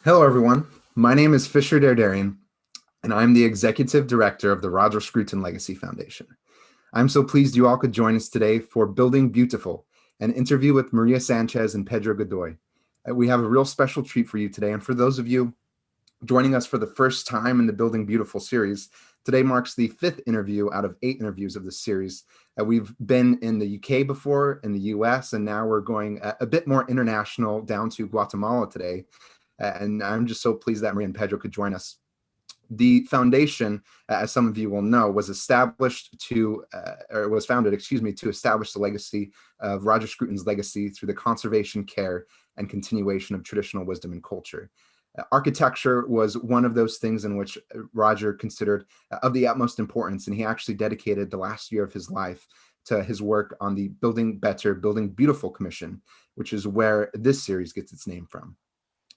Hello, everyone. My name is Fisher Derderian, and I'm the Executive Director of the Roger Scruton Legacy Foundation. I'm so pleased you all could join us today for Building Beautiful, an interview with Maria Sanchez and Pedro Godoy. We have a real special treat for you today, and for those of you joining us for the first time in the Building Beautiful series, today marks the fifth interview out of 8 interviews of this series. We've been in the UK before, in the US, and now we're going a bit more international down to Guatemala today. And I'm just so pleased that Maria and Pedro could join us. The foundation, as some of you will know, was founded, to establish the legacy of Roger Scruton's legacy through the conservation, care, and continuation of traditional wisdom and culture. Architecture was one of those things in which Roger considered of the utmost importance, and he actually dedicated the last year of his life to his work on the Building Better, Building Beautiful Commission, which is where this series gets its name from.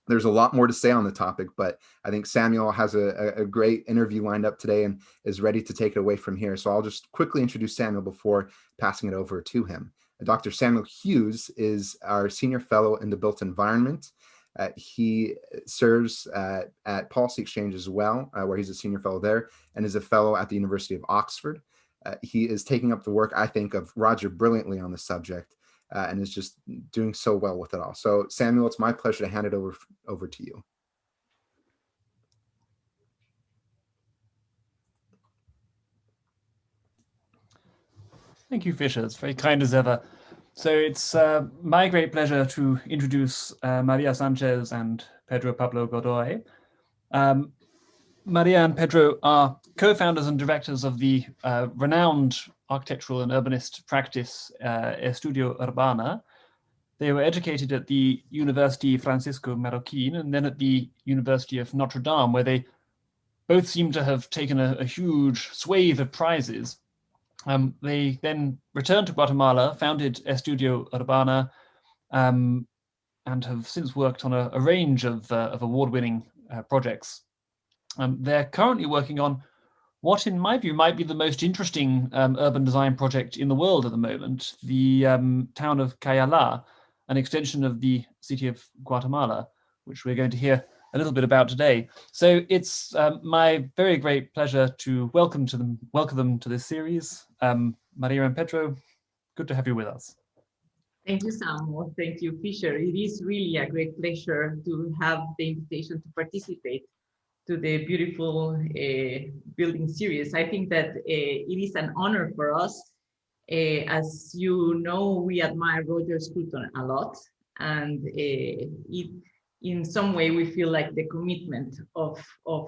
There's a lot more to say on the topic, but I think Samuel has a great interview lined up today and is ready to take it away from here. So I'll just quickly introduce Samuel before passing it over to him. Dr. Samuel Hughes is our senior fellow in the built environment. He serves at Policy Exchange as well, where he's a senior fellow there, and is a fellow at the University of Oxford. He is taking up the work, I think, of Roger brilliantly on the subject. And is just doing so well with it all. So Samuel, it's my pleasure to hand it over to you. Thank you, Fisher. It's very kind as ever. So it's my great pleasure to introduce Maria Sanchez and Pedro Pablo Godoy. Maria and Pedro are co-founders and directors of the renowned architectural and urbanist practice Estudio Urbano. They were educated at the University Francisco Marroquin and then at the University of Notre Dame, where they both seem to have taken a huge swathe of prizes. They then returned to Guatemala, founded Estudio Urbano, and have since worked on a range of award-winning projects. They're currently working on what, in my view, might be the most interesting urban design project in the world at the moment, the town of Kayala, an extension of the city of Guatemala, which we're going to hear a little bit about today. So it's my very great pleasure to welcome them to this series. Maria and Pedro, good to have you with us. Thank you, Samuel. Thank you, Fisher. It is really a great pleasure to have the invitation to participate to the beautiful building series. I think that it is an honor for us. As you know, we admire Roger Scruton a lot, and in some way we feel like the commitment of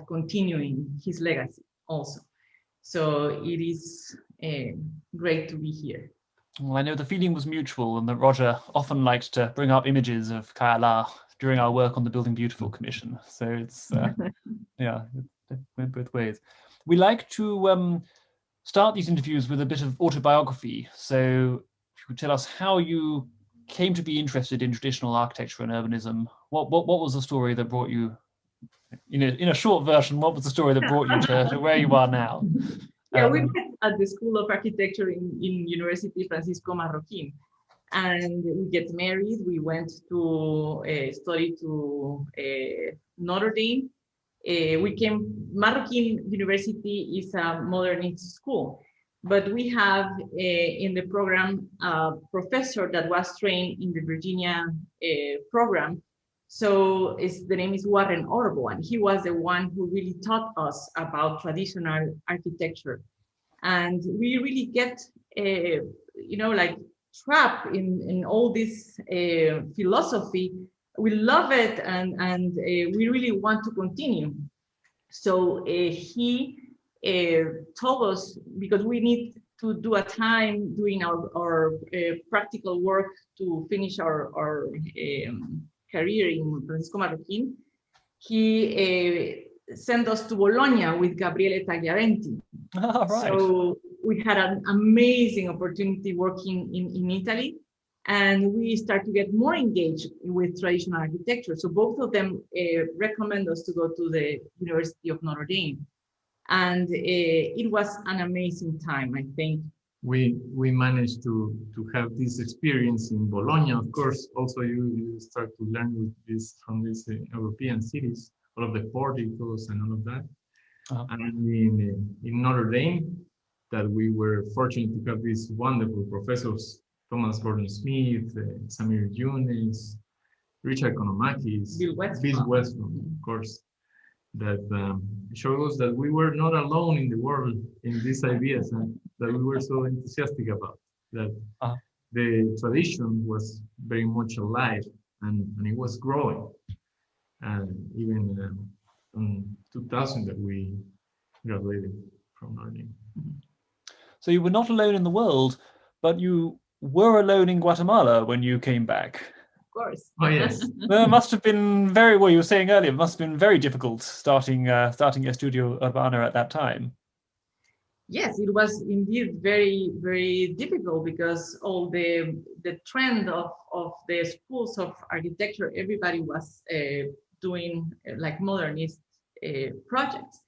continuing his legacy also. So it is great to be here. Well, I know the feeling was mutual, and that Roger often liked to bring up images of Kaiala during our work on the Building Beautiful Commission. So it's, yeah, it went both ways. We like to start these interviews with a bit of autobiography. So if you could tell us how you came to be interested in traditional architecture and urbanism. What was the story that brought you, in a short version, what was the story that brought you to where you are now? Yeah, we met at the School of Architecture in University Francisco Marroquin, and we get married. We went to study to Notre Dame. Marroquin University is a modernist school, but we have in the program a professor that was trained in the Virginia program. So the name is Warren Orbo, and he was the one who really taught us about traditional architecture. And we really get, like trapped in all this philosophy. We love it, and we really want to continue. So he told us, because we need to do a time doing our practical work to finish our career in Francisco Marroquin, he sent us to Bologna with Gabriele Tagliaventi. Oh, right. So we had an amazing opportunity working in Italy, and we start to get more engaged with traditional architecture. So both of them recommend us to go to the University of Notre Dame. And it was an amazing time, I think. we managed to have this experience in Bologna. Of course, also you start to learn with this from these European cities, all of the porticos and all of that. And in Notre Dame, that we were fortunate to have these wonderful professors, Thomas Gordon-Smith, Samir Younes, Richard Konomakis, Bill Westphal, of course, that showed us that we were not alone in the world in these ideas and that we were so enthusiastic about, that the tradition was very much alive and it was growing. And even in 2000 that we graduated from learning. So you were not alone in the world, but you were alone in Guatemala when you came back. Of course. Oh, yes. It must have been very, well, you were saying earlier, it must have been very difficult starting Estudio Urbano at that time. Yes, it was indeed very, very difficult because all the trend of the schools of architecture, everybody was doing like modernist projects.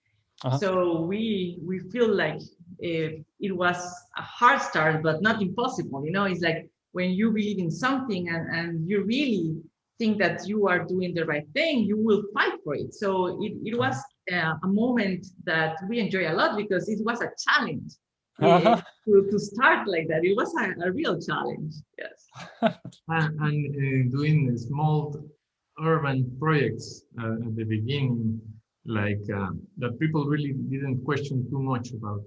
So we feel like it was a hard start, but not impossible. You know, it's like when you believe in something and you really think that you are doing the right thing, you will fight for it. So it was a moment that we enjoy a lot because it was a challenge to start like that. It was a real challenge, yes. And doing small urban projects at the beginning, like that people really didn't question too much about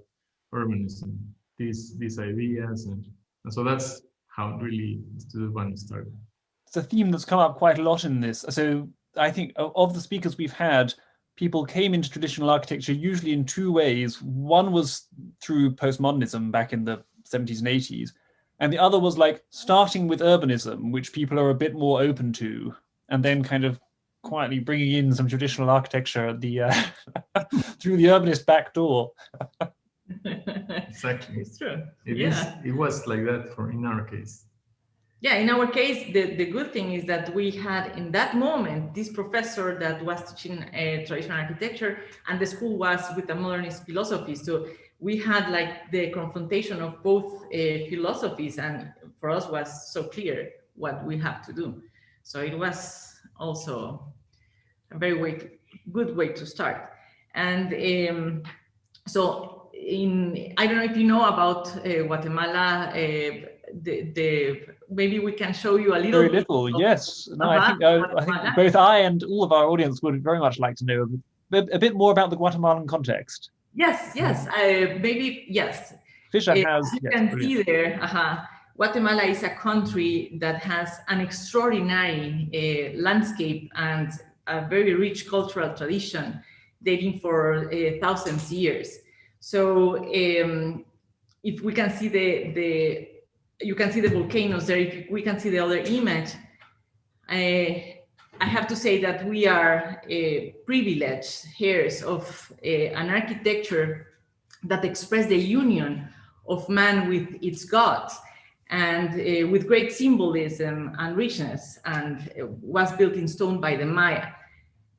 urbanism, these ideas, and so that's how really Estudio Urbano started. It's a theme that's come up quite a lot in this. So I think of the speakers we've had, people came into traditional architecture usually in two ways. One was through postmodernism back in the 70s and 80s, and the other was like starting with urbanism, which people are a bit more open to, and then kind of quietly bringing in some traditional architecture through the urbanist back door. Exactly. It's true. It was like that in our case. Yeah, in our case, the good thing is that we had in that moment this professor that was teaching traditional architecture, and the school was with a modernist philosophy. So we had like the confrontation of both philosophies, and for us was so clear what we have to do. So it was also a very good way to start. And so I don't know if you know about Guatemala. Maybe we can show you a little. Very little, yes. No, I think both I and all of our audience would very much like to know a bit more about the Guatemalan context. Yes. Maybe yes. Fisher has. You can see there. Guatemala is a country that has an extraordinary landscape and a very rich cultural tradition dating for thousands of years. So if we can see you can see the volcanoes there. If we can see the other image, I have to say that we are privileged heirs of an architecture that express the union of man with its gods, and with great symbolism and richness, and was built in stone by the Maya.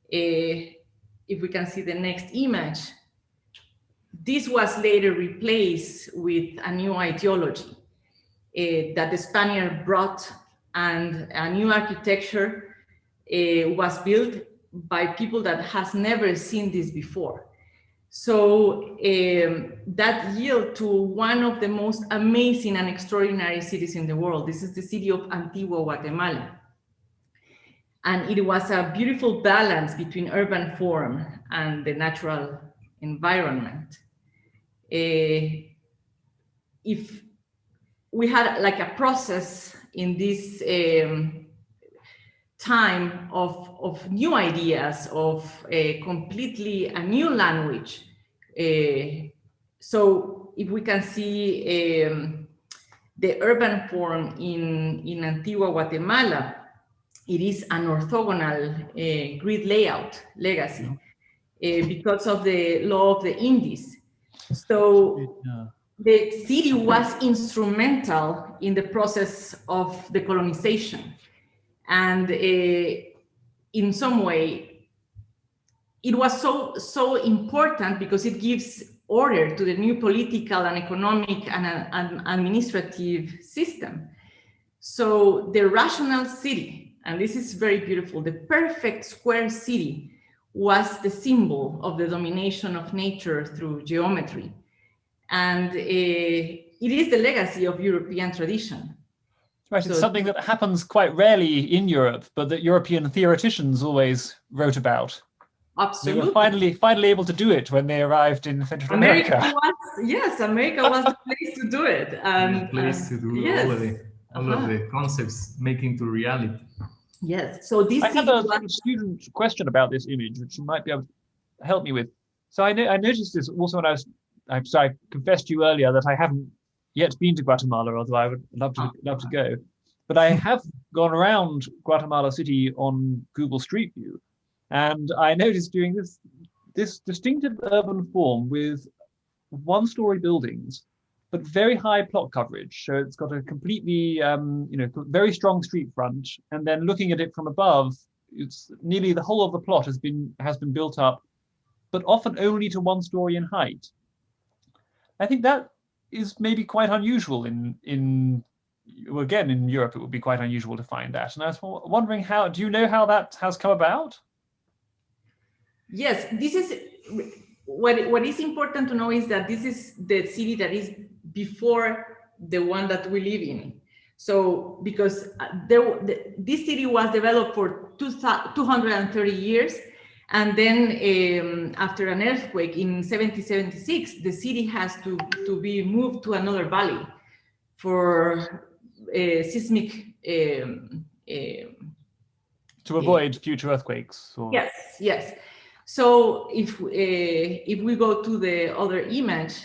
If we can see the next image, this was later replaced with a new ideology that the Spaniard brought, and a new architecture was built by people that has never seen this before. So that yield to one of the most amazing and extraordinary cities in the world. This is the city of Antigua, Guatemala. And it was a beautiful balance between urban form and the natural environment. If we had like a process in this time of new ideas, of completely a new language. So if we can see the urban form in Antigua, Guatemala, it is an orthogonal grid layout legacy because of the law of the Indies. So the city was instrumental in the process of the colonization. And in some way, it was so important because it gives order to the new political and economic and administrative system. So the rational city, and this is very beautiful, the perfect square city was the symbol of the domination of nature through geometry. And it is the legacy of European tradition. Right, it's something that happens quite rarely in Europe, but that European theoreticians always wrote about. Absolutely. They were finally able to do it when they arrived in Central America. America was the place to do it. The place to do all of the concepts making to reality. Yes. So this I have a student question about this image, which you might be able to help me with. So I noticed this also when I confessed to you earlier that I haven't yet been to Guatemala, although I would love to go. But I have gone around Guatemala City on Google Street View, and I noticed during this distinctive urban form with one-story buildings, but very high plot coverage. So it's got a completely, very strong street front, and then looking at it from above, it's nearly the whole of the plot has been built up, but often only to one story in height. I think that is maybe quite unusual in Europe. It would be quite unusual to find that. And I was wondering, do you know how that has come about? Yes, this is what is important to know is that this is the city that is before the one that we live in. So because this city was developed for 230 years, and then after an earthquake in 1776, the city has to be moved to another valley for seismic to avoid future earthquakes. Or... Yes. So if we go to the other image.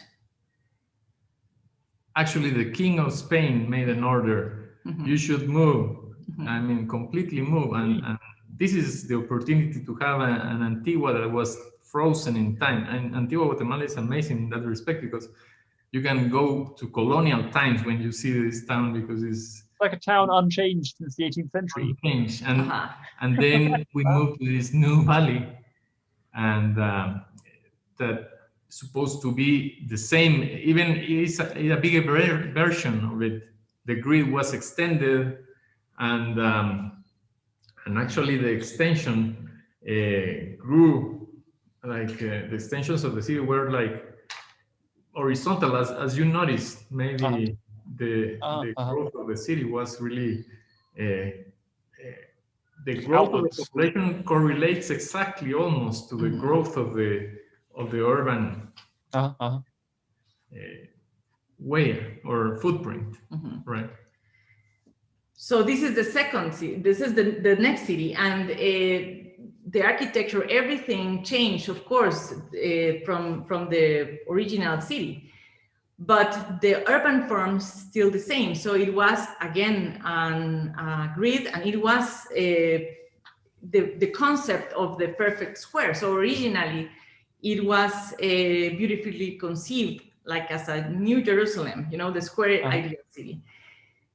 Actually, the King of Spain made an order. Mm-hmm. You should move. Mm-hmm. I mean, completely move. And this is the opportunity to have an Antigua that was frozen in time. And Antigua, Guatemala is amazing in that respect because you can go to colonial times when you see this town because it's like a town unchanged since the 18th century. Unchanged. And then we moved to this new valley, and that supposed to be the same. Even it's a bigger version of it. The grid was extended, and actually the extension grew. Like the extensions of the city were like horizontal, as you noticed. Maybe the growth of the city was really the growth of the population correlates exactly almost to the growth of the urban way or footprint, right? So this is the second city. This is the next city, and the architecture, everything changed, of course, from the original city, but the urban form is still the same. So it was again on a grid, and it was the concept of the perfect square. So originally, it was beautifully conceived, like as a New Jerusalem, the square ideal city.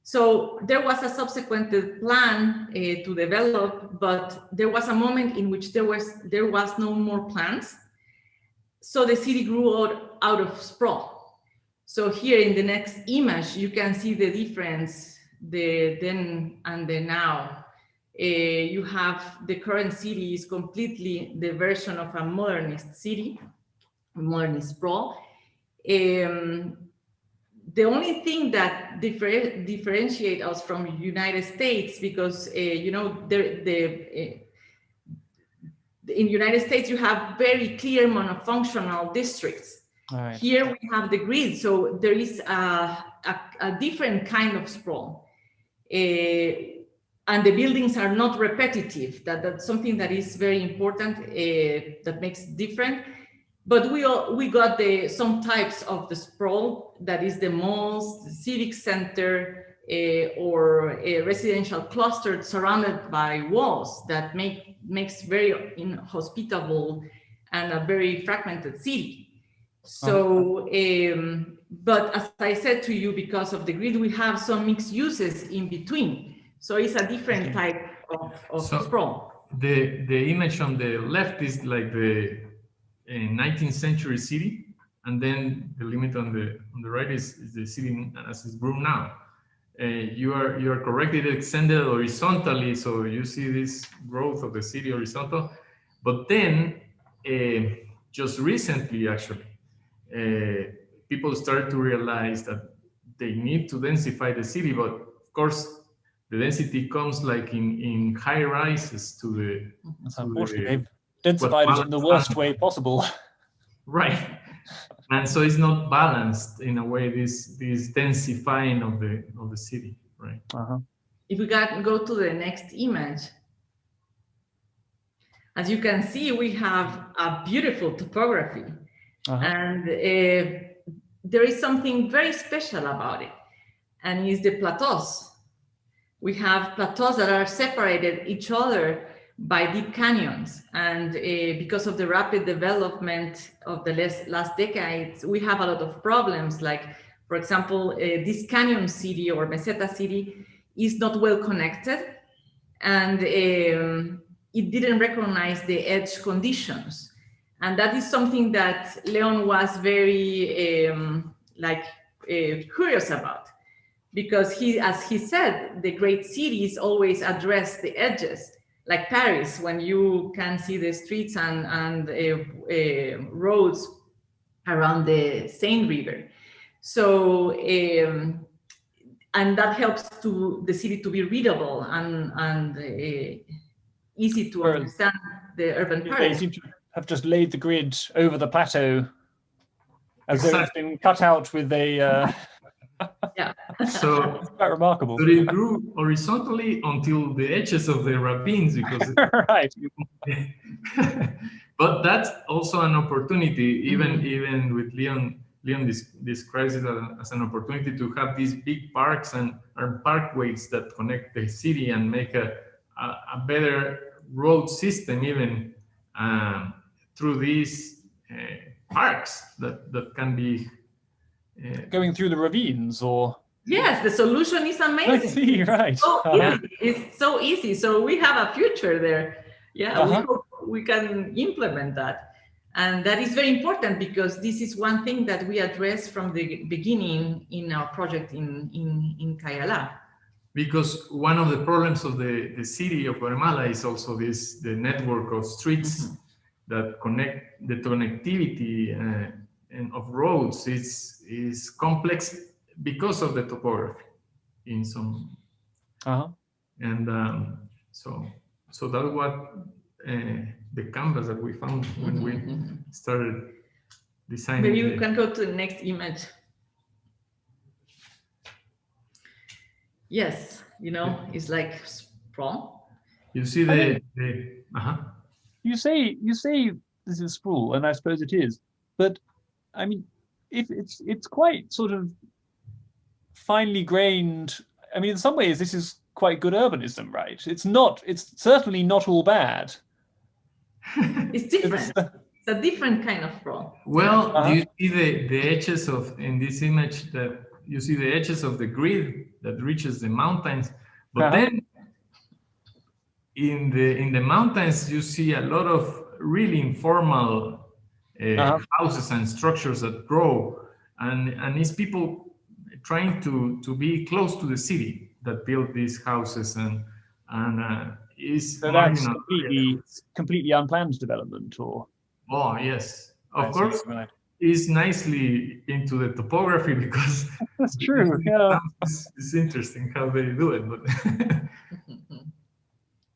So there was a subsequent plan to develop, but there was a moment in which there was no more plans. So the city grew out of sprawl. So here in the next image, you can see the difference, the then and the now. You have the current city is completely the version of a modernist city, a modernist sprawl. The only thing that differentiate us from the United States, because in the United States you have very clear monofunctional districts. Right. Here we have the grid, so there is a different kind of sprawl, and the buildings are not repetitive. That's something that is very important. That makes different. But we got some types of the sprawl, that is the malls, the civic center, or a residential cluster surrounded by walls that makes very inhospitable and a very fragmented city. So, but as I said to you, because of the grid, we have some mixed uses in between. So it's a different type of sprawl. The image on the left is like the 19th century city, and then the limit on the right is the city as it's grown now. You are correct, it extended horizontally, so you see this growth of the city horizontal, but then just recently actually people started to realize that they need to densify the city, but of course the density comes like in high rises to the unfortunately they've densified it in the worst way possible. Right. And so it's not balanced in a way, this densifying of the city, right? If we go to the next image, as you can see, we have a beautiful topography, and there is something very special about it, and it's the plateaus. We have plateaus that are separated each other by deep canyons, and because of the rapid development of the last decades, we have a lot of problems. Like, for example, this canyon city or meseta city is not well connected, and it didn't recognize the edge conditions. And that is something that Léon was very curious about, because as he said, the great cities always address the edges. Like Paris, when you can see the streets and roads around the Seine River. So, and that helps to the city to be readable and easy to understand the urban paradigm. They seem to have just laid the grid over the plateau as though it's been cut out with a... Yeah. So it's quite remarkable. So it grew horizontally until the edges of the ravines, because right. But that's also an opportunity. Even with Léon describes it as an opportunity to have these big parks and parkways that connect the city and make a better road system even through these parks that can be going through the ravines, or yes, the solution is amazing. I see, right. So easy. It's so easy. So we have a future there. Yeah, we hope we can implement that. And that is very important, because this is one thing that we address from the beginning in our project in Kaiala. Because one of the problems of the city of Guatemala is also the network of streets that connect. The connectivity and of roads is complex because of the topography in some. And so that's what the canvas that we found when we started designing. Maybe you can go to the next image. Yes, it's like sprawl. You see the You say this is sprawl, and I suppose it is, but I mean, if it's quite sort of finely grained. I mean, in some ways, this is quite good urbanism, right? It's certainly not all bad. It's different. It's a different kind of sprawl. Well, do you see the edges of, in this image, that you see the edges of the grid that reaches the mountains, but then in the mountains you see a lot of really informal houses and structures that grow, and it's people trying to be close to the city that build these houses, and is so that's completely unplanned development, or yes, of course, is nicely into the topography, because that's true. It's interesting how they do it, but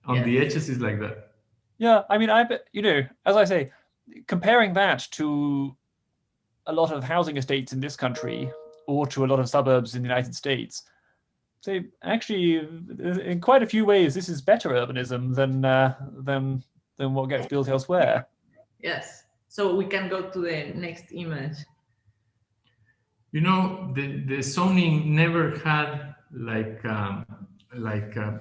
on the edges is like that. Yeah, I mean, as I say, comparing that to a lot of housing estates in this country, or to a lot of suburbs in the United States, so actually, in quite a few ways, this is better urbanism than what gets built elsewhere. Yes. So we can go to the next image. The zoning never had like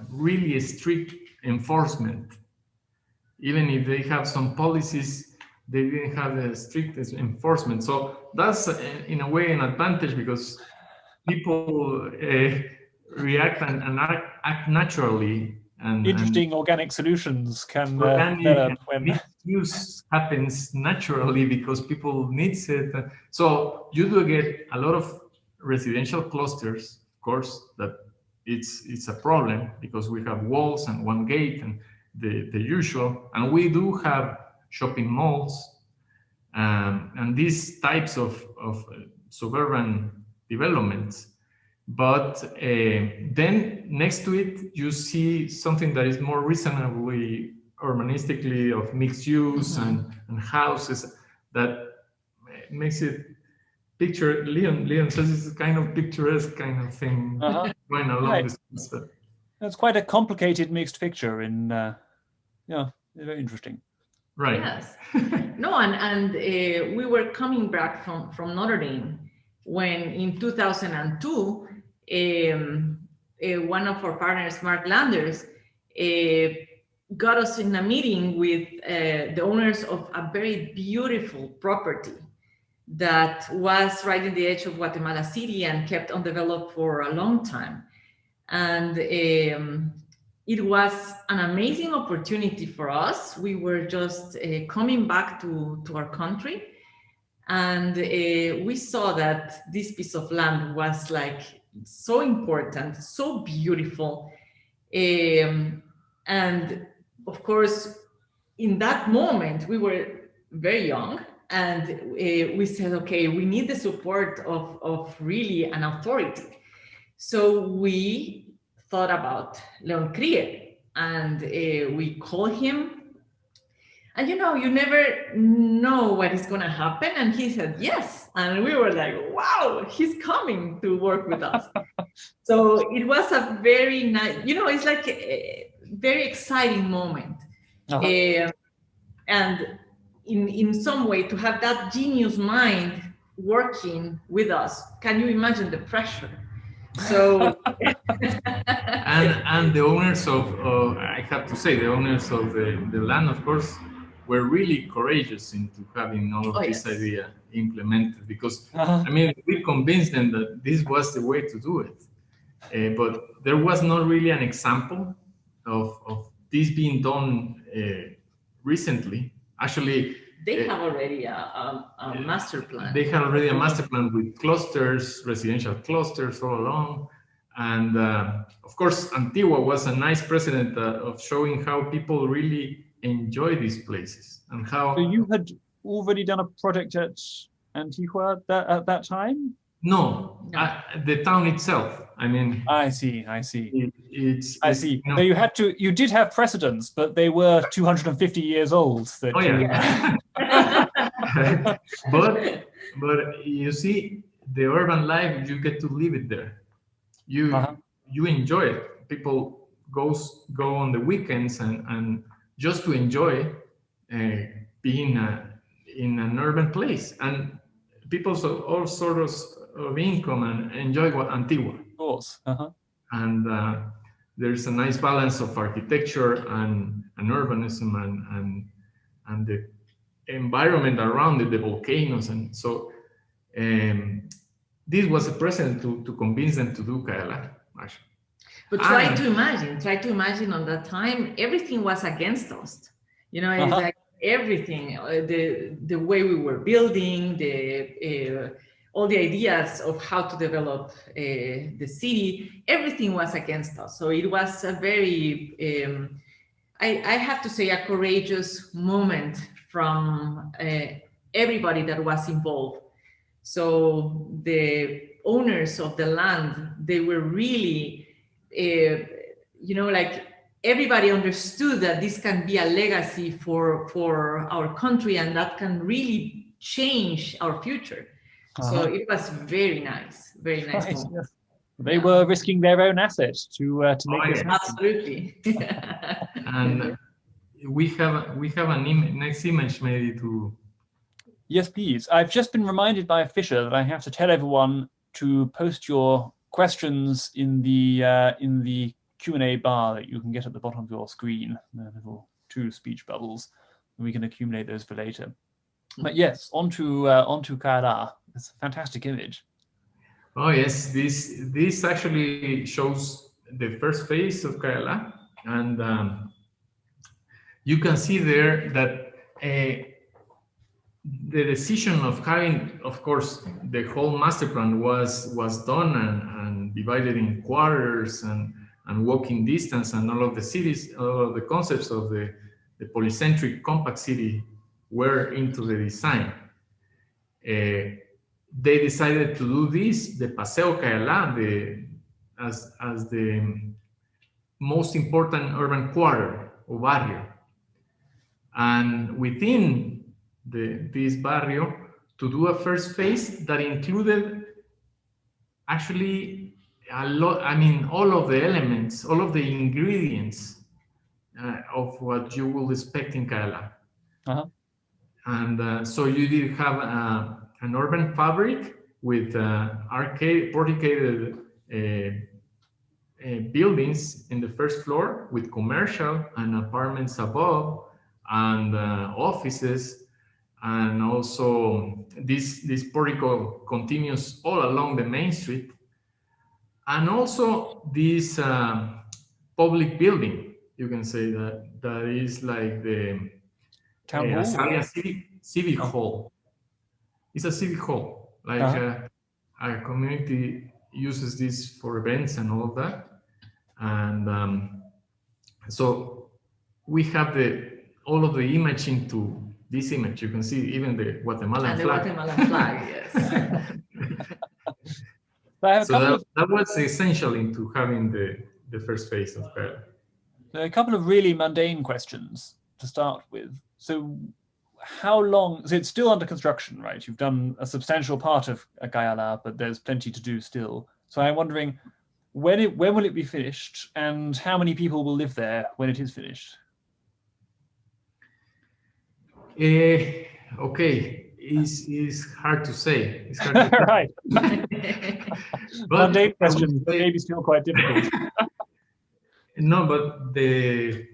really strict enforcement. Even if they have some policies, they didn't have the strictest enforcement. So that's in a way an advantage, because people react and act naturally And interesting organic solutions can organic develop when mixed use happens naturally because people needs it. So you do get a lot of residential clusters, of course, that it's a problem because we have walls and one gate and the usual, and we do have shopping malls and these types of suburban developments. But then next to it, you see something that is more reasonably urbanistically of mixed use and houses that makes it picture. Léon says it's a kind of picturesque kind of thing going along this. That's quite a complicated mixed picture in, yeah, very interesting. Right. Yes. No, and we were coming back from Notre Dame when in 2002, one of our partners, Mark Landers, got us in a meeting with the owners of a very beautiful property that was right in the edge of Guatemala City and kept undeveloped for a long time. And it was an amazing opportunity for us. We were just coming back to our country, and we saw that this piece of land was like so important, so beautiful. And of course, in that moment, we were very young, and we said, okay, we need the support of really an authority. So we thought about Léon Krier, and we called him. And you never know what is going to happen. And he said yes. And we were like, wow, he's coming to work with us. So it was a very nice, it's like a very exciting moment. And in some way, to have that genius mind working with us, can you imagine the pressure? So and the owners of I have to say, the owners of the land, of course, were really courageous into having all of this idea implemented, because I mean, we convinced them that this was the way to do it, but there was not really an example of this being done recently. Actually, they have already a master plan. They have already a master plan with clusters, residential clusters all along. And of course, Antigua was a nice precedent of showing how people really enjoy these places and how. So you had already done a project at Antigua at that time? No, the town itself. I mean. I see. I see. So you did have precedents, but they were 250 years old. But you see, the urban life, you get to live it there. You enjoy it. People go on the weekends and just to enjoy being in an urban place, and people of all sorts of income and enjoy Antigua. Of course. And there's a nice balance of architecture and urbanism and the environment around it, the volcanoes, and so this was a precedent to convince them to do Kaiala, actually. But try to imagine on that time, everything was against us. It's like everything, the way we were building, all the ideas of how to develop the city, everything was against us. So it was a very, I have to say, a courageous moment from everybody that was involved. So the owners of the land, they were really, like everybody understood that this can be a legacy for our country, and that can really change our future. So it was very nice moment. Yes. They were risking their own assets to make this happen. Absolutely. And we have a next image maybe to. Yes, please. I've just been reminded by Fisher that I have to tell everyone to post your questions in the Q&A bar that you can get at the bottom of your screen. The little 2 speech bubbles, and we can accumulate those for later. But yes, onto Kaiala. It's a fantastic image. Oh yes, this actually shows the first phase of Kaiala, And you can see there that the decision of having, of course, the whole master plan was done and divided in quarters and walking distance, and all of the cities, all of the concepts of the polycentric compact city were into the design. They decided to do this, the Paseo Kaiala, as the most important urban quarter or barrio. And within this barrio, to do a first phase that included actually a lot, I mean, all of the elements, all of the ingredients of what you will expect in Kaiala. And so you did have an urban fabric with porticated buildings in the first floor with commercial and apartments above, and offices. And also this portico continues all along the main street. And also this public building, you can say that is like the Town Hall? Azalia Civic Hall. It's a civic hall, like a community uses this for events and all of that. And so we have all of the image into this image. You can see even the Guatemalan flag. The Guatemalan flag, yes. So that was essential into having the first phase of Kaiala. A couple of really mundane questions to start with. So how long, so it's still under construction, right? You've done a substantial part of Kaiala, but there's plenty to do still. So I'm wondering, when will it be finished, and how many people will live there when it is finished? Okay, it's hard to say. It's hard to say. Right. Mundane questions, but say, maybe still quite difficult. No, but the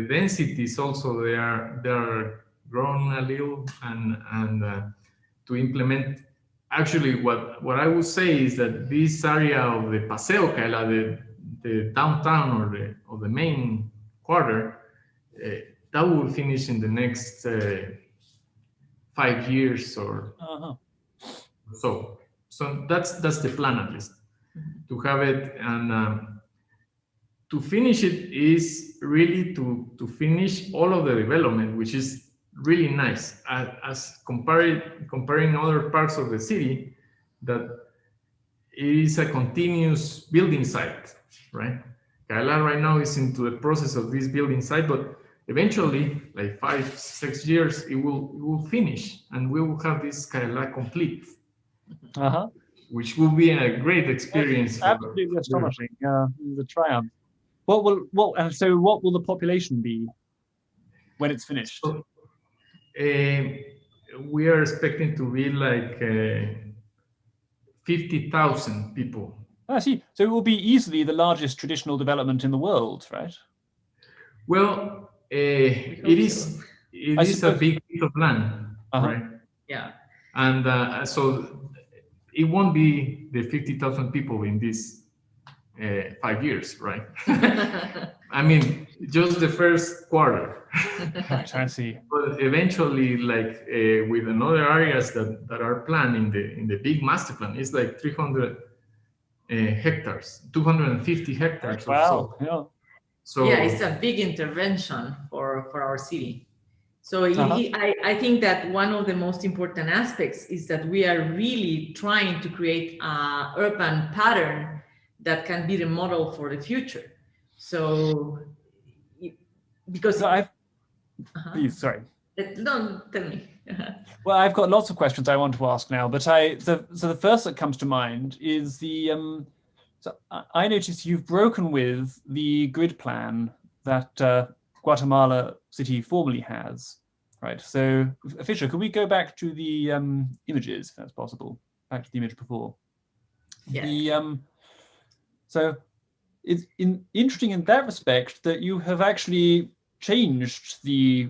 densities also they are grown a little, and to implement. Actually, what I would say is that this area of the Paseo Kaiala, the downtown or the main quarter, that will finish in the next 5 years or so. So that's the plan, at least, to have it. And to finish it is really to finish all of the development, which is really nice, as comparing other parts of the city, that it is a continuous building site, right? Kaiala right now is into the process of this building site, but eventually, like 5-6 years, it will finish, and we will have this Kaiala complete, which will be a great experience. Absolutely astonishing. The triumph. What will the population be when it's finished? So, we are expecting to be like 50,000 people. I see. So it will be easily the largest traditional development in the world, right? Well, it is a big piece of land, right? Yeah. And so it won't be the 50,000 people in this 5 years, right? I mean, just the first quarter. Right, I see. But eventually, like with another areas that are planned in the big master plan, it's like 300 hectares, 250 hectares. Wow. Or so. Yeah. So yeah, it's a big intervention for our city. So I think that one of the most important aspects is that we are really trying to create an urban pattern that can be the model for the future. So, because Please, sorry. No, tell me. Well, I've got lots of questions I want to ask now, but so the first that comes to mind is the. So I noticed you've broken with the grid plan that Guatemala City formerly has, right? So, Fisher, could we go back to the images, if that's possible? Back to the image before. Yeah. So it's interesting in that respect that you have actually changed the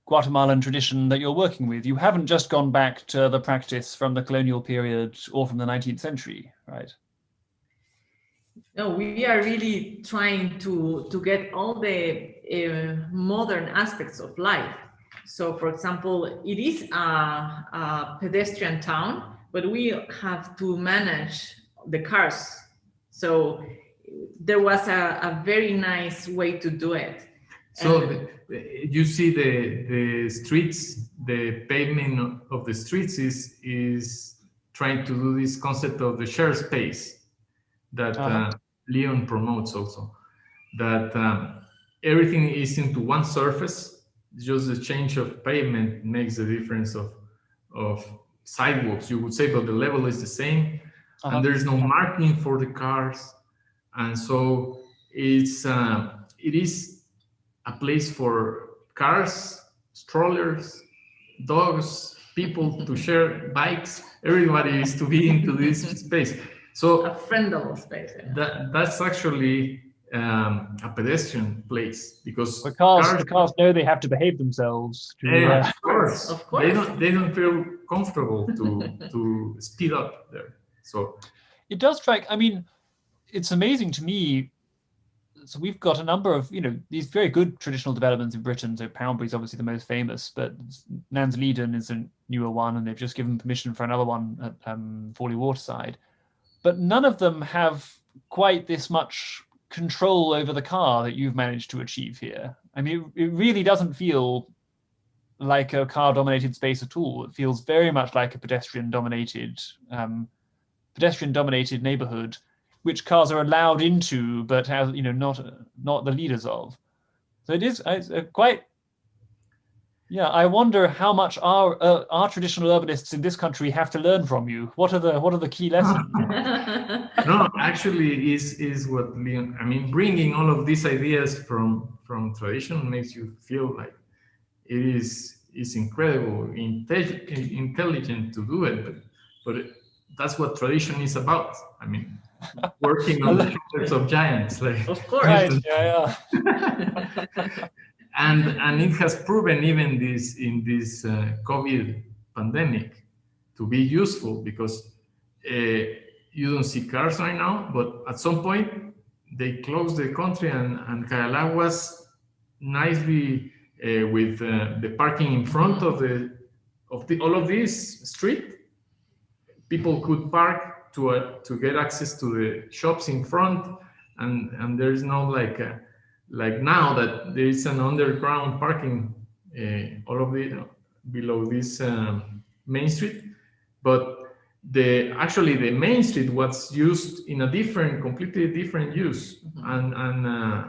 Guatemalan tradition that you're working with. You haven't just gone back to the practice from the colonial period or from the 19th century, right? No, we are really trying to get all the modern aspects of life. So, for example, it is a pedestrian town, but we have to manage the cars. So there was a very nice way to do it. So you see the streets, the pavement of the streets is trying to do this concept of the shared space that Léon promotes also. That everything is into one surface. Just the change of pavement makes the difference of sidewalks, you would say, but the level is the same, and there's no marking for the cars, and so it is a place for cars, strollers, dogs, people to share bikes. Everybody is to be into this space. So a friendly space. Yeah. That's actually a pedestrian place because the cars know they have to behave themselves. Of course. They don't feel comfortable to speed up there. So it does strike. I mean, it's amazing to me. So we've got a number of, these very good traditional developments in Britain. So Poundbury is obviously the most famous, but Nansleeden is a newer one, and they've just given permission for another one at Fawley Waterside. But none of them have quite this much control over the car that you've managed to achieve here. I mean, it really doesn't feel like a car-dominated space at all. It feels very much like a pedestrian-dominated neighborhood, which cars are allowed into, but have not the leaders of. So it is quite. Yeah, I wonder how much our traditional urbanists in this country have to learn from you. What are the key lessons? No, actually, is what Léon. I mean, bringing all of these ideas from tradition makes you feel like it is incredible, intelligent to do it, but that's what tradition is about. I mean, working on the shoulders of giants, like of course, right? Yeah. And it has proven even in this COVID pandemic to be useful because you don't see cars right now, but at some point they closed the country and Kaiala was nicely with the parking in front of all of this street. People could park to get access to the shops in front, and there's no like now that there is an underground parking all of the below this main street, but the main street was used in a completely different use, and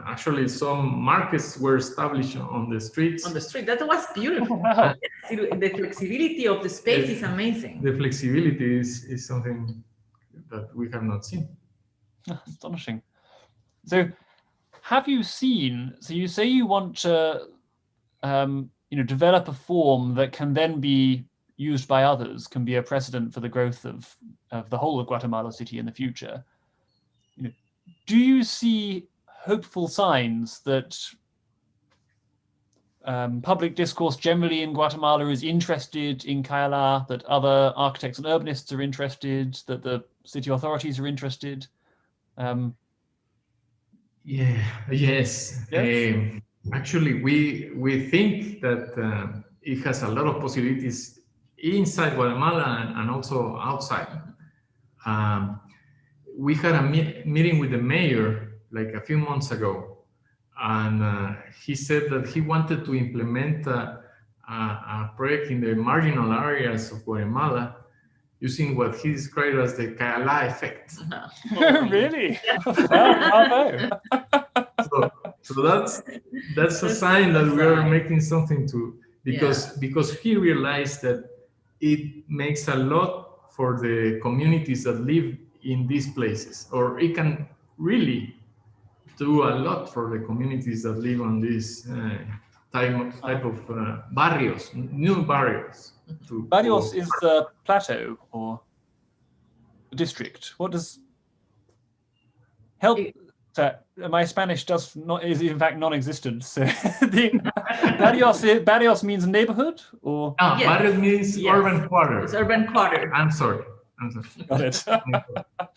actually some markets were established on the streets. On the street, that was beautiful. The flexibility of the space is amazing. The flexibility is something that we have not seen. Astonishing. So, have you seen? So you say you want to, develop a form that can then be used by others, can be a precedent for the growth of the whole of Guatemala City in the future. Do you see hopeful signs that public discourse generally in Guatemala is interested in Kaiala, that other architects and urbanists are interested, that the city authorities are interested? Yes. Actually, we think that it has a lot of possibilities inside Guatemala and also outside. We had a meeting with the mayor like a few months ago, and he said that he wanted to implement a project in the marginal areas of Guatemala using what he described as the Kaiala effect. Really? Bravo. So that's a sign that we are making something because he realized that it makes a lot for the communities that live in these places, or it can really do a lot for the communities that live on this type of barrios, new barrios. Barrios is the plateau or district. What does help? My Spanish is in fact non-existent. So barrios means neighborhood, or yes. Barrios means urban quarter. It's urban quarter. I'm sorry. Got it.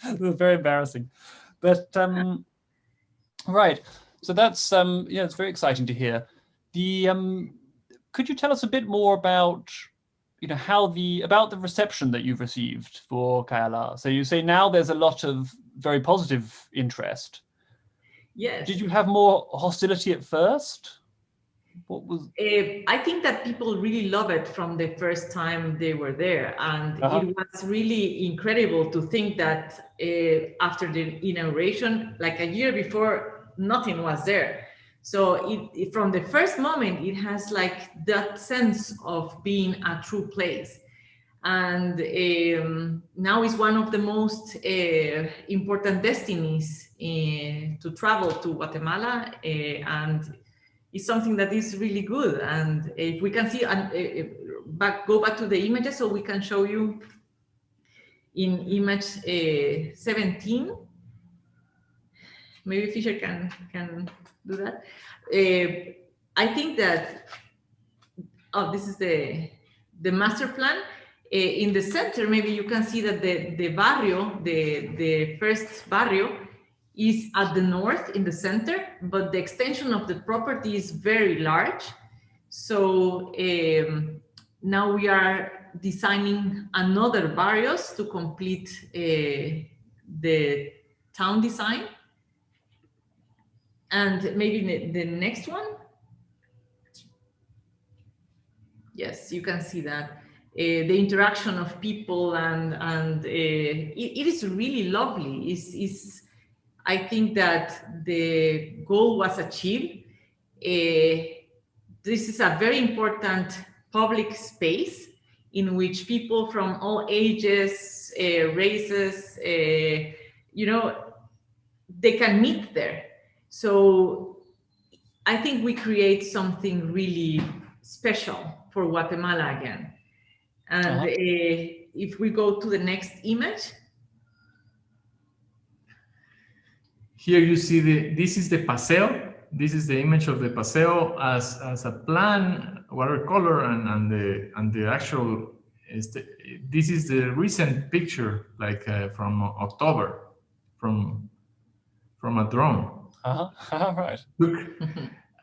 This is very embarrassing. But right, so that's yeah, it's very exciting to hear. The could you tell us a bit more about how about the reception that you've received for Kaiala? So you say now there's a lot of very positive interest. Yes. Did you have more hostility at first? What was? I think that people really love it from the first time they were there, and it was really incredible to think that after the inauguration, like a year before, nothing was there. So from the first moment, it has like that sense of being a true place. And now it's one of the most important destinies to travel to Guatemala, and it's something that is really good. And if we can see, go back to the images so we can show you in image 17. Maybe Fisher can do that. I think that, this is the master plan. In the center, maybe you can see that the barrio, the first barrio, is at the north in the center, but the extension of the property is very large. So now we are designing another barrios to complete the town design. And maybe the next one. Yes, you can see that. The interaction of people and it is really lovely. I think that the goal was achieved. This is a very important public space in which people from all ages, races, they can meet there. So I think we create something really special for Guatemala again. And if we go to the next image. Here you see this is the paseo. This is the image of the paseo as a plan, watercolor, and the actual. This is the recent picture, like from October, from a drone. Right. Look,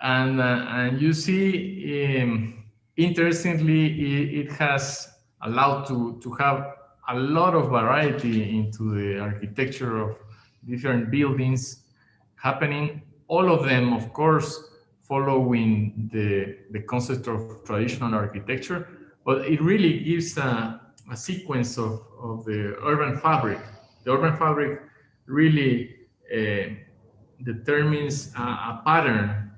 and you see, interestingly, it has allowed to have a lot of variety into the architecture of different buildings happening. All of them, of course, following the concept of traditional architecture, but it really gives a sequence of the urban fabric. The urban fabric really determines a pattern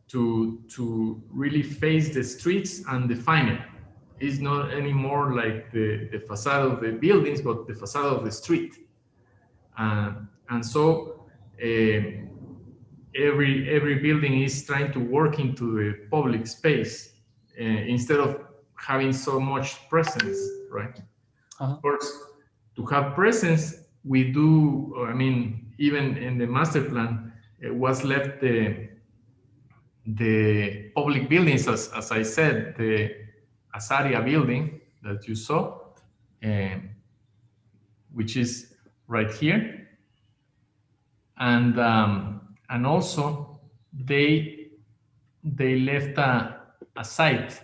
to really face the streets and define it. It's not anymore like the facade of the buildings, but the facade of the street. And so every building is trying to work into the public space instead of having so much presence, right? Of course, to have presence, we do, I mean, even in the master plan, it was left the public buildings, as I said, the Azaria building that you saw, which is right here, and also they left a site,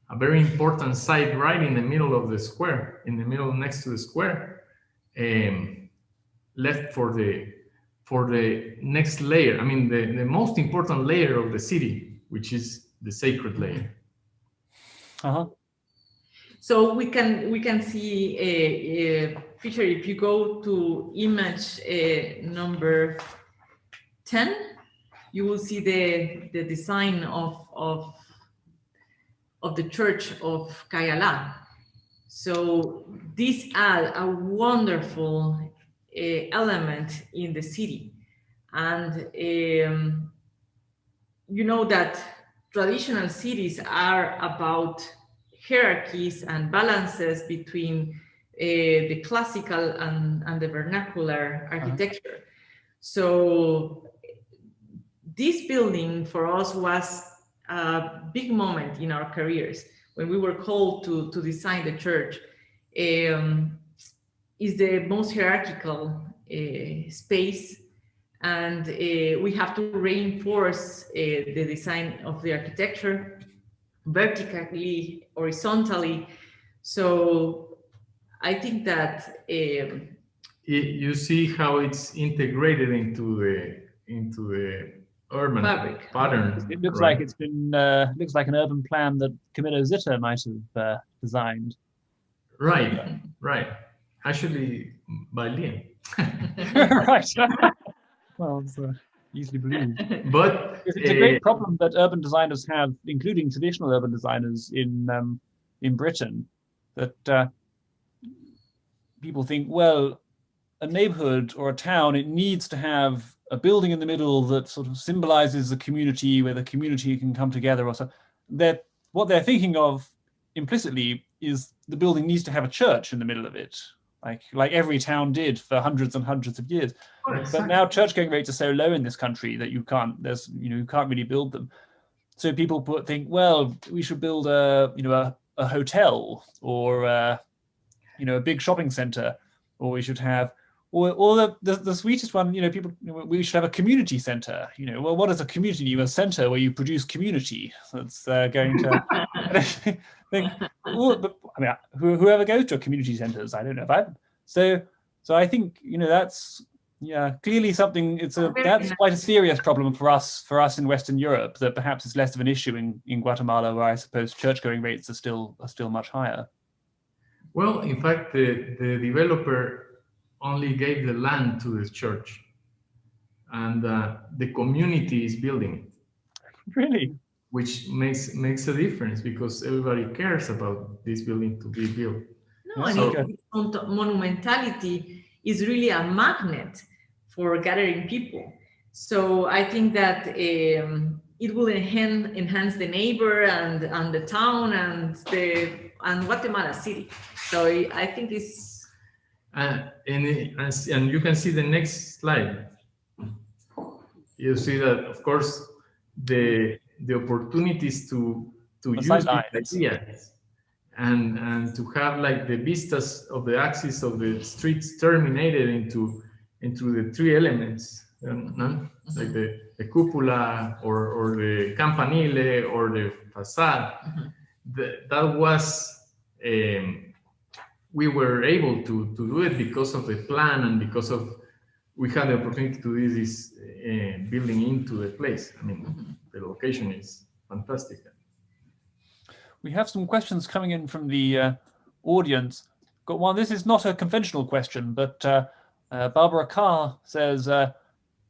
a very important site right in the middle of the square, in the middle next to the square, left for the next layer. I mean, the most important layer of the city, which is the sacred layer. So we can see Fisher, if you go to image number 10, you will see the design of the church of Kayala. So these add a wonderful element in the city. And you know that traditional cities are about hierarchies and balances between the classical and the vernacular architecture. So this building for us was a big moment in our careers when we were called to design the church. Is the most hierarchical space, and we have to reinforce the design of the architecture vertically, horizontally. So I think that you see how it's integrated into the urban fabric pattern. It looks right? like it's been looks like an urban plan that Camilo Zitter might have designed. Right, right. Actually, by Léon. Right. Well, it's easily believed. But It's a great problem that urban designers have, including traditional urban designers in Britain, that people think, well, a neighborhood or a town, it needs to have a building in the middle that sort of symbolizes a community where the community can come together. Or so what they're thinking of implicitly is the building needs to have a church in the middle of it, like every town did for hundreds and hundreds of years. But now church-going rates are so low in this country that you can't really build them. So people think, well, we should build a hotel or a big shopping center, or we should have, or the sweetest one, we should have a community center. Well, what is a community? A center where you produce community. That's going to think. But, I mean, whoever goes to a community centers, I don't know if So I think that's clearly something. That's quite a serious problem for us in Western Europe. That perhaps is less of an issue in Guatemala, where I suppose church-going rates are still much higher. Well, in fact, the developer only gave the land to the church, and the community is building it. Really? Which makes a difference, because everybody cares about this building to be built. No, and monumentality is really a magnet for gathering people. So I think that it will enhance the neighbor and the town and Guatemala City. So I think it's and you can see the next slide. You see that, of course, the opportunities to use these ideas and to have like the vistas of the axis of the streets terminated into the three elements, like the cupola or the campanile or the facade. That was we were able to do it because of the plan and because of we had the opportunity to do this building into the place. I mean, the location is fantastic. We have some questions coming in from the audience. Got one. This is not a conventional question, but Barbara Carr says,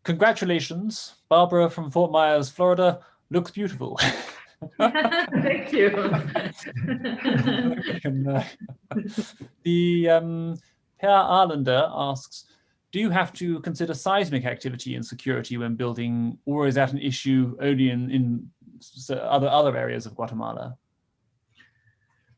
"Congratulations, Barbara from Fort Myers, Florida. Looks beautiful." Thank you. The Per Arlander asks, do you have to consider seismic activity and security when building, or is that an issue only in other areas of Guatemala?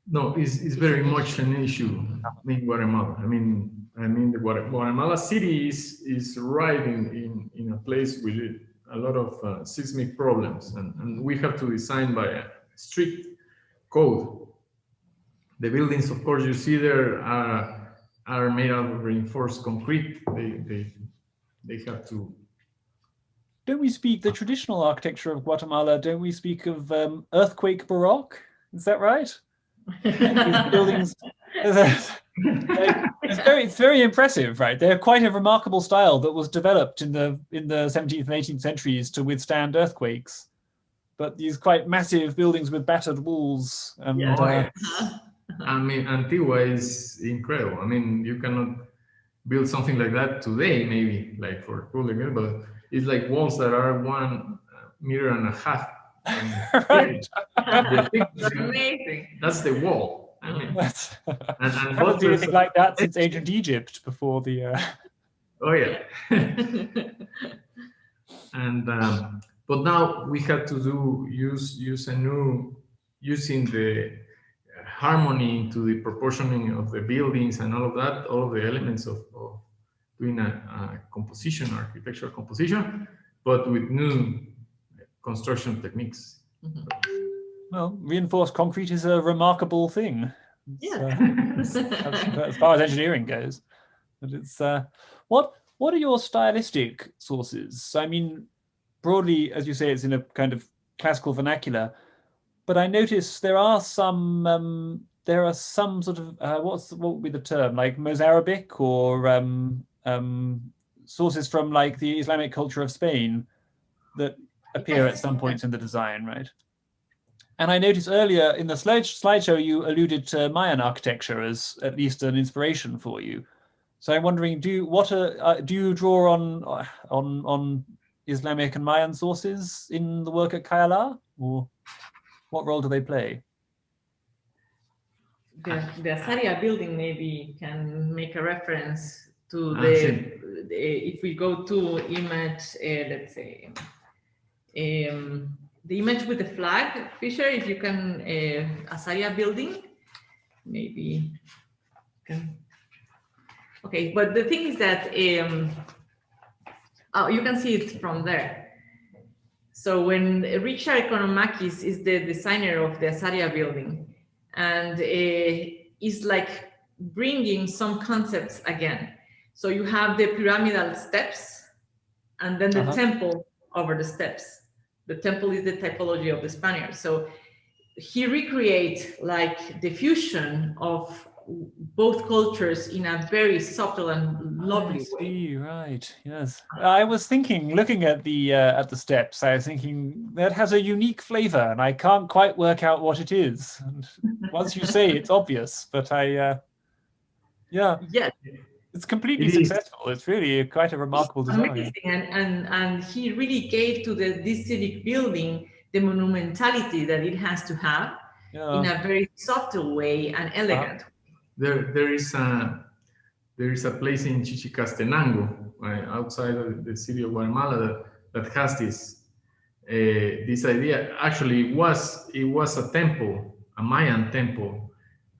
No, it's very much an issue in Guatemala. I mean, the Guatemala city is right in a place with a lot of seismic problems, and we have to design by a strict code. The buildings, of course, you see there are made out of reinforced concrete. They have to. Don't we speak the traditional architecture of Guatemala? Don't we speak of earthquake baroque? Is that right? These buildings. It's very impressive, right? They're quite a remarkable style that was developed in the 17th and 18th centuries to withstand earthquakes. But these quite massive buildings with battered walls. And, I mean, Antigua is incredible. I mean, you cannot build something like that today, maybe like for cooling, but it's like walls that are 1.5 meters. Right. That's amazing. That's the wall. I mean, I haven't seen anything like that since ancient Egypt before the. Oh yeah. And but now we have to use a new using the harmony into the proportioning of the buildings and all of that, all of the elements of doing a composition, architectural composition, but with new construction techniques. Well, reinforced concrete is a remarkable thing. Yeah. As far as engineering goes. But it's what What are your stylistic sources? I mean, broadly, as you say, it's in a kind of classical vernacular, but I notice there are some sort of what would be the term, like Mozarabic or sources from like the Islamic culture of Spain that appear at some points in the design, right? And I noticed earlier in the slideshow you alluded to Mayan architecture as at least an inspiration for you. So I'm wondering, do you draw on Islamic and Mayan sources in the work at Kaiala, or what role do they play? The Azaria building maybe can make a reference to if we go to image, let's say, the image with the flag, Fisher, if you can, Azaria building, maybe can. Okay, but the thing is that oh, you can see it from there. So when Richard Economakis is the designer of the Azaria building, and is like bringing some concepts again. So you have the pyramidal steps, and then the temple over the steps. The temple is the typology of the Spaniards. So he recreates like the fusion of both cultures in a very subtle and lovely way. Right. Yes. I was thinking, looking at the steps, I was thinking that has a unique flavor, and I can't quite work out what it is. And once you say it's obvious, but yeah, it's completely successful. It's really quite a remarkable design. Amazing, and he really gave to this civic building the monumentality that it has to have in a very subtle way and elegant. There is a place in Chichicastenango, outside of the city of Guatemala, that has this idea. Actually, it was a temple, a Mayan temple,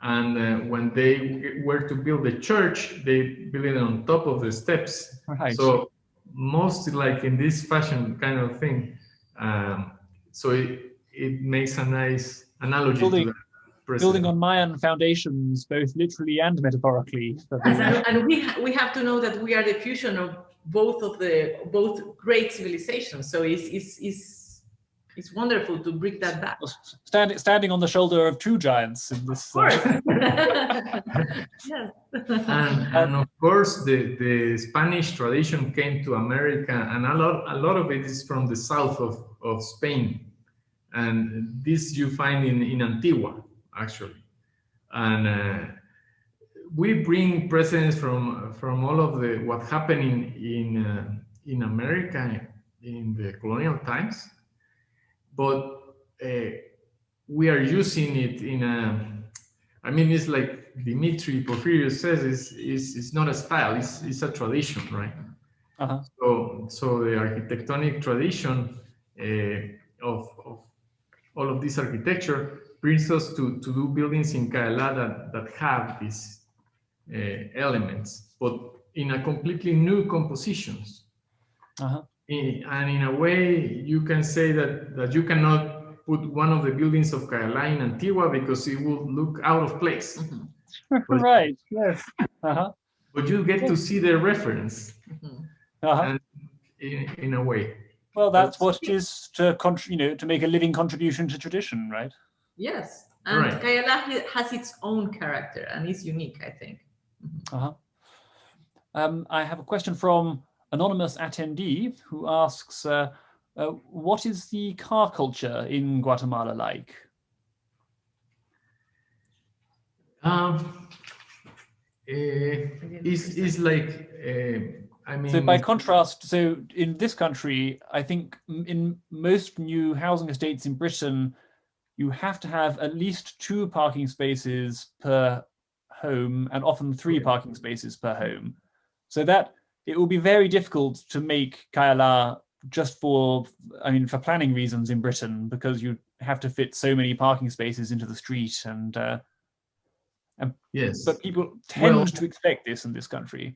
and when they were to build the church, they built it on top of the steps. Right. So mostly like in this fashion kind of thing. So it makes a nice analogy to that. Building on Mayan foundations, both literally and metaphorically. And we have to know that we are the fusion of both great civilizations. So it's wonderful to bring that back. Standing on the shoulder of two giants in this. Of course. Yes. And of course, the Spanish tradition came to America, and a lot of it is from the south of Spain, and this you find in Antigua, actually, and we bring presence from all of what happened in America in the colonial times, but we are using it in I mean, it's like Dimitri Porphyrios says, it's not a style, it's a tradition, right? So the architectonic tradition of all of this architecture brings us to do buildings in Kaiala that have these elements, but in a completely new compositions. And in a way, you can say that you cannot put one of the buildings of Kaiala in Antigua because it will look out of place. Right, yes. But you get to see the reference and in a way. Well, that's what it is to make a living contribution to tradition, right? Yes, and Kaiala has its own character and is unique, I think. I have a question from anonymous attendee who asks, what is the car culture in Guatemala like? It's like, I mean... So by contrast, so in this country, I think in most new housing estates in Britain, you have to have at least 2 parking spaces per home and often 3 parking spaces per home. So that it will be very difficult to make Kaiala just for planning reasons in Britain, because you have to fit so many parking spaces into the street, and yes, but people tend to expect this in this country.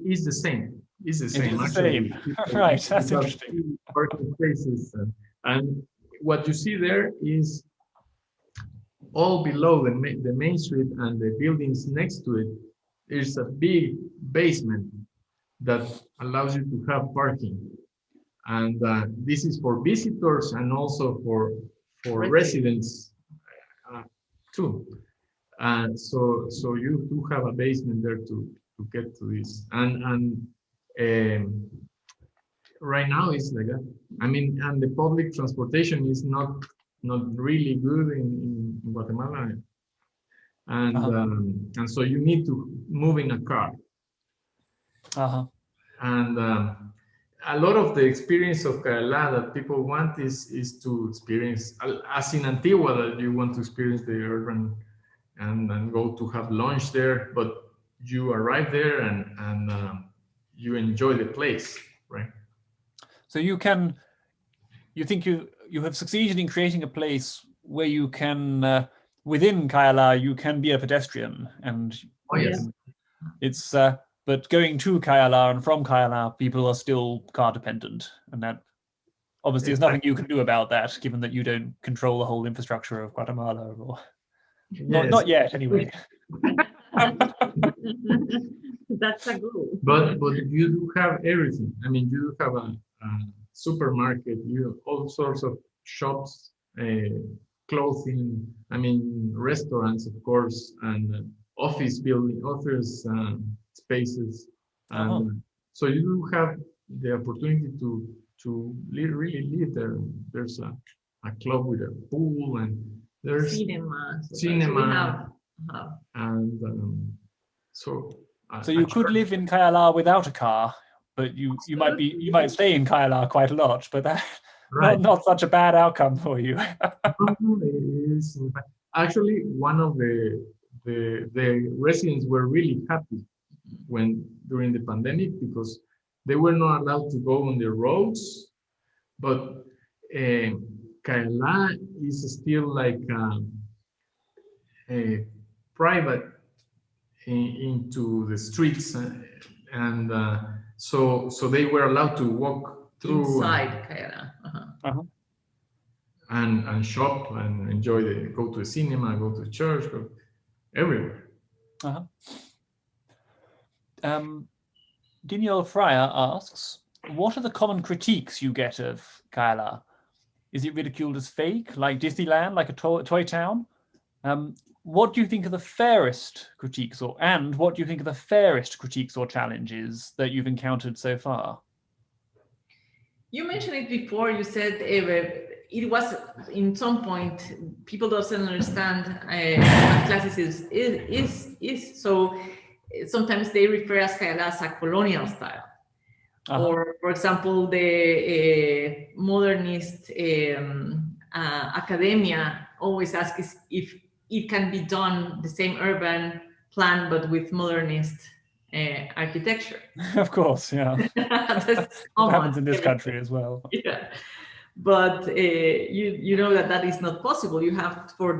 It's the same. It's the same. Actually. Right, that's interesting. Parking spaces, and what you see there is all below the main street and the buildings next to it. There's a big basement that allows you to have parking. And this is for visitors and also for residents too. And so you do have a basement there to get to this. And right now it's like that. I mean, and the public transportation is not really good in Guatemala. And so you need to move in a car. And a lot of the experience of Kaiala that people want is to experience, as in Antigua, that you want to experience the urban and go to have lunch there, but you arrive there and you enjoy the place, right? So you think you have succeeded in creating a place where you can, within Kaiala, you can be a pedestrian, and it's but going to Kaiala and from Kaiala, people are still car dependent, and that obviously there's nothing you can do about that, given that you don't control the whole infrastructure of Guatemala, or not yet, anyway. That's a goal. But you do have everything. I mean, you have a supermarket, you have all sorts of shops, clothing. I mean, restaurants, of course, and office spaces. And so you do have the opportunity to really live there. There's a club with a pool, and there's cinema. And so you could live in Kaiala without a car, but you might stay in Kaiala quite a lot, but that not such a bad outcome for you. It is. Actually, one of the residents were really happy during the pandemic, because they were not allowed to go on the roads, but Kaiala is still like a private into the streets, and so they were allowed to walk through inside Kaiala, and shop and enjoy go to the cinema, go to church, go everywhere. Daniel Fryer asks, what are the common critiques you get of Kaiala? Is it ridiculed as fake, like Disneyland, like a toy town? What do you think are the fairest critiques, or challenges that you've encountered so far? You mentioned it before. You said it was, in some point, people doesn't understand what classicism is. So sometimes they refer as Kaiala as a colonial style. Or, for example, the modernist academia always asks if it can be done the same urban plan, but with modernist architecture. Of course, yeah. That happens in this country as well. Yeah, but you know that is not possible. You have for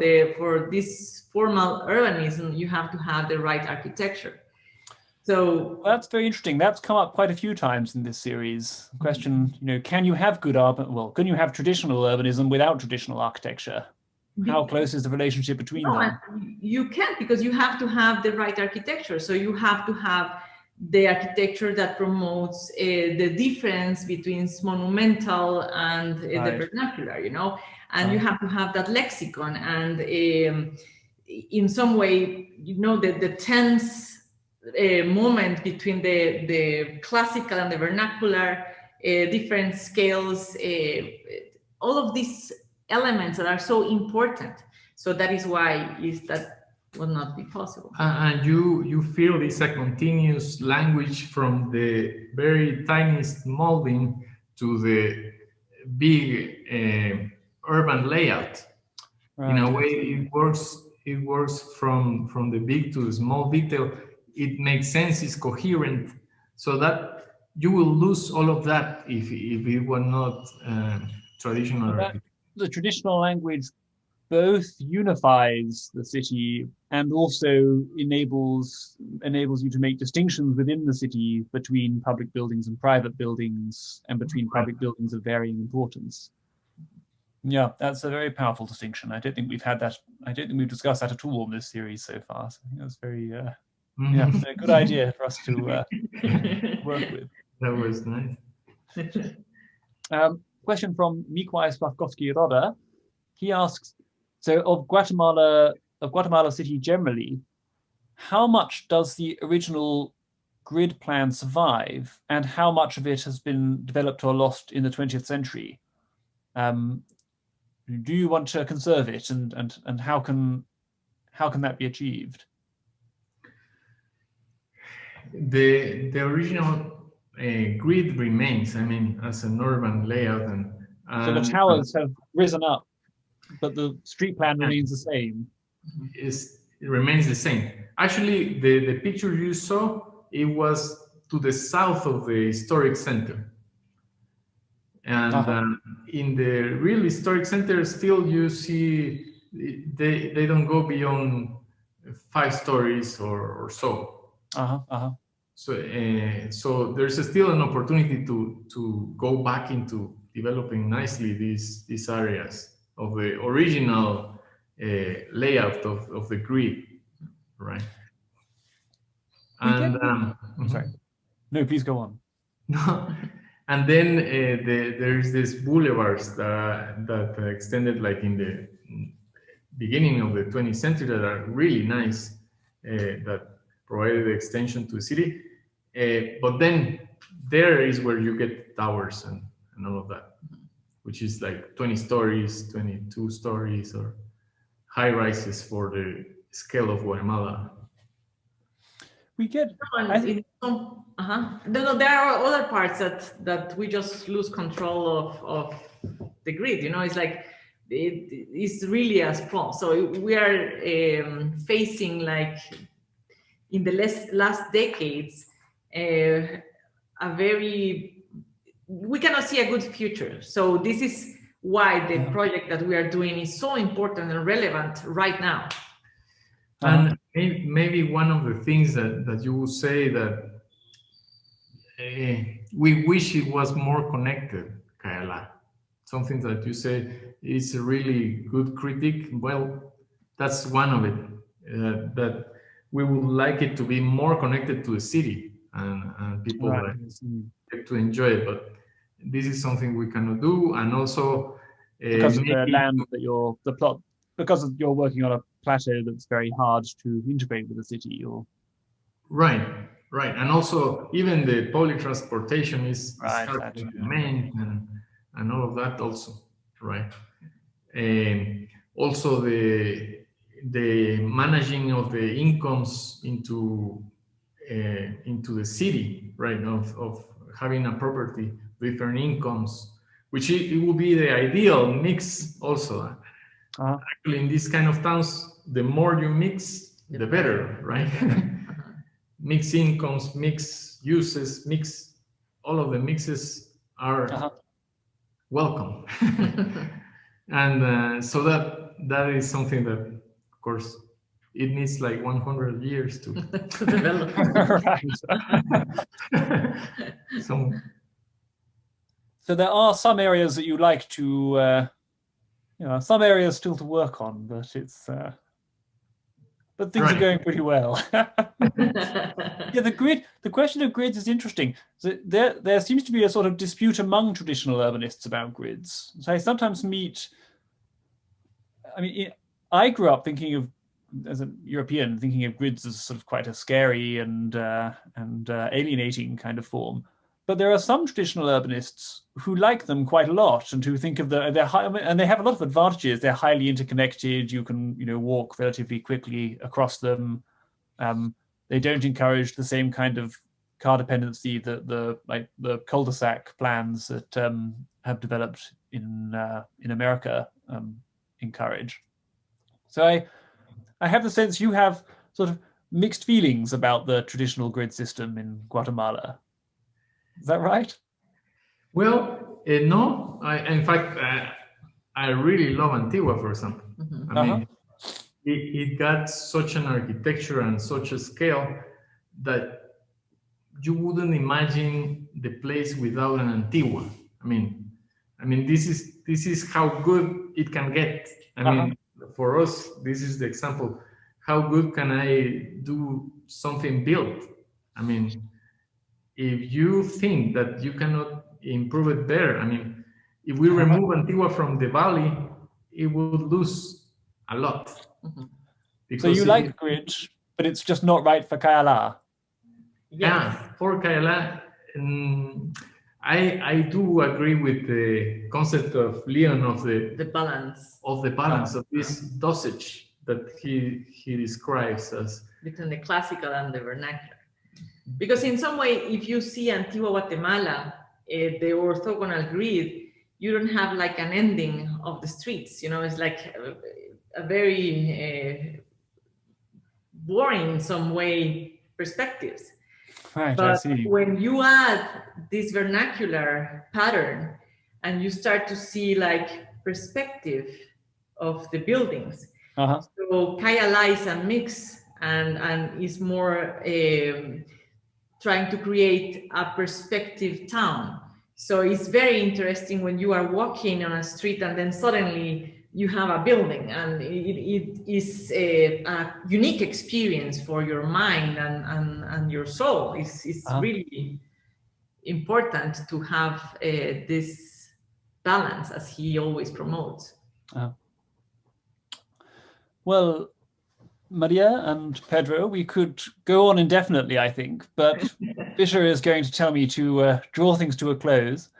this formal urbanism, you have to have the right architecture. So that's very interesting. That's come up quite a few times in this series. The question, can you have can you have traditional urbanism without traditional architecture? How close is the relationship between them? You can't, because you have to have the right architecture. So you have to have the architecture that promotes the difference between monumental and the vernacular, and you have to have that lexicon. And in some way, the tense moment between the classical and the vernacular, different scales, all of these elements that are so important. So that is why that will not be possible. And you feel it's a continuous language from the very tiniest molding to the big urban layout. Right. In a way, it works from the big to the small detail. It makes sense, it's coherent, so that you will lose all of that if it were not traditional. The traditional language both unifies the city and also enables you to make distinctions within the city between public buildings and private buildings, and between public buildings of varying importance. Yeah, that's a very powerful distinction. I don't think we've discussed that at all in this series so far. So I think that's very Yeah, a good idea for us to work with. That was nice. Question from Mikołaj Sławkowski-Roda. He asks, so of Guatemala City generally, how much does the original grid plan survive, and how much of it has been developed or lost in the 20th century? Do you want to conserve it, and how can that be achieved? The original grid remains, I mean, as an urban layout, and so the towers have risen up, but the street plan remains the same. It remains the same. Actually, the picture you saw, it was to the south of the historic center. And in the real historic center, still you see they don't go beyond 5 stories or so. So there's still an opportunity to go back into developing nicely these areas of the original layout of the grid, right? And sorry, no, please go on. No, and then there's these boulevards that extended like in the beginning of the 20th century that are really nice, that provided the extension to the city. But then there is where you get towers and all of that, which is like 20 stories, 22 stories, or high rises for the scale of Guatemala. We get. No, there are other parts that we just lose control of the grid. You know, it's like it's really a sprawl. So we are facing, like, in the last decades, we cannot see a good future. So this is why the project that we are doing is so important and relevant right now. And maybe one of the things that you would say that we wish it was more connected, Kaiala. Something that you say is a really good critique. Well, that's one of it, that we would like it to be more connected to the city and people get to enjoy it. But this is something we cannot do. And also because of the land that because you're working on a plateau that's very hard to integrate with the city. Right. And also even the public transportation is hard to implement and all of that also, right? Also the managing of the incomes into the city, right? Of having a property, different incomes, which it would be the ideal mix also. Actually, in these kind of towns, the more you mix, the better, right? Mix incomes, mix uses, mix, all of the mixes are welcome. And so that is something that, of course, it needs like 100 years to develop. So there are some areas that you like to, some areas still to work on, but it's, but things are going pretty well. Yeah, the question of grids is interesting. So there seems to be a sort of dispute among traditional urbanists about grids. So I sometimes meet, I grew up thinking of, as a European, thinking of grids as sort of quite a scary and alienating kind of form. But there are some traditional urbanists who like them quite a lot and who think of and they have a lot of advantages. They're highly interconnected. You can, walk relatively quickly across them. They don't encourage the same kind of car dependency that the cul-de-sac plans that have developed in America encourage. So I have the sense you have sort of mixed feelings about the traditional grid system in Guatemala. Is that right? Well, no. In fact, I really love Antigua, for example. I mean, it got such an architecture and such a scale that you wouldn't imagine the place without an Antigua. I mean, this is how good it can get. I mean, for us, this is the example how good can I do something built? I mean, if you think that you cannot improve it there, I mean, if we remove Antigua from the valley, it would lose a lot. So you like grid, but it's just not right for Kaiala. Yes. Yeah, for Kaiala, I do agree with the concept of Léon of the balance of this dosage that he describes as between the classical and the vernacular. Because in some way, if you see Antigua Guatemala, the orthogonal grid, you don't have like an ending of the streets. You know, it's like a very boring in some way perspectives. Right, but I see. When you add this vernacular pattern and you start to see like perspective of the buildings, so Kaiala is a mix and is more trying to create a perspective town. So it's very interesting when you are walking on a street and then suddenly you have a building, and it is a unique experience for your mind and your soul. It's really important to have this balance, as he always promotes. Well, Maria and Pedro, we could go on indefinitely, I think, but Fisher is going to tell me to draw things to a close.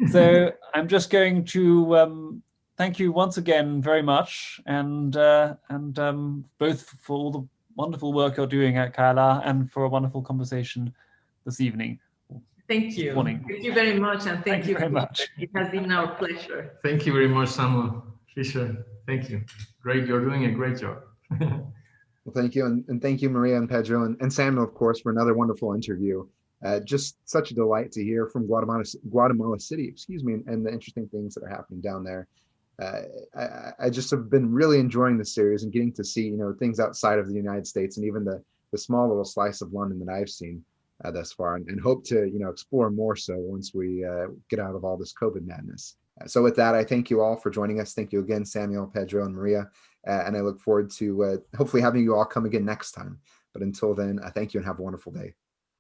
So I'm just going to thank you once again very much, and both for all the wonderful work you're doing at Kaiala and for a wonderful conversation this evening. Thank you. Morning. Thank you very much, and thank you very much. It has been our pleasure. Thank you very much, Samuel. Fisher, thank you. Great, you're doing a great job. Well, thank you, and thank you, Maria and Pedro, and Samuel, of course, for another wonderful interview. Just such a delight to hear from Guatemala City, and the interesting things that are happening down there. I just have been really enjoying this series and getting to see, things outside of the United States and even the small little slice of London that I've seen thus far, and hope to, explore more so once we get out of all this COVID madness. So with that, I thank you all for joining us. Thank you again, Samuel, Pedro, and Maria. And I look forward to hopefully having you all come again next time. But until then, thank you and have a wonderful day.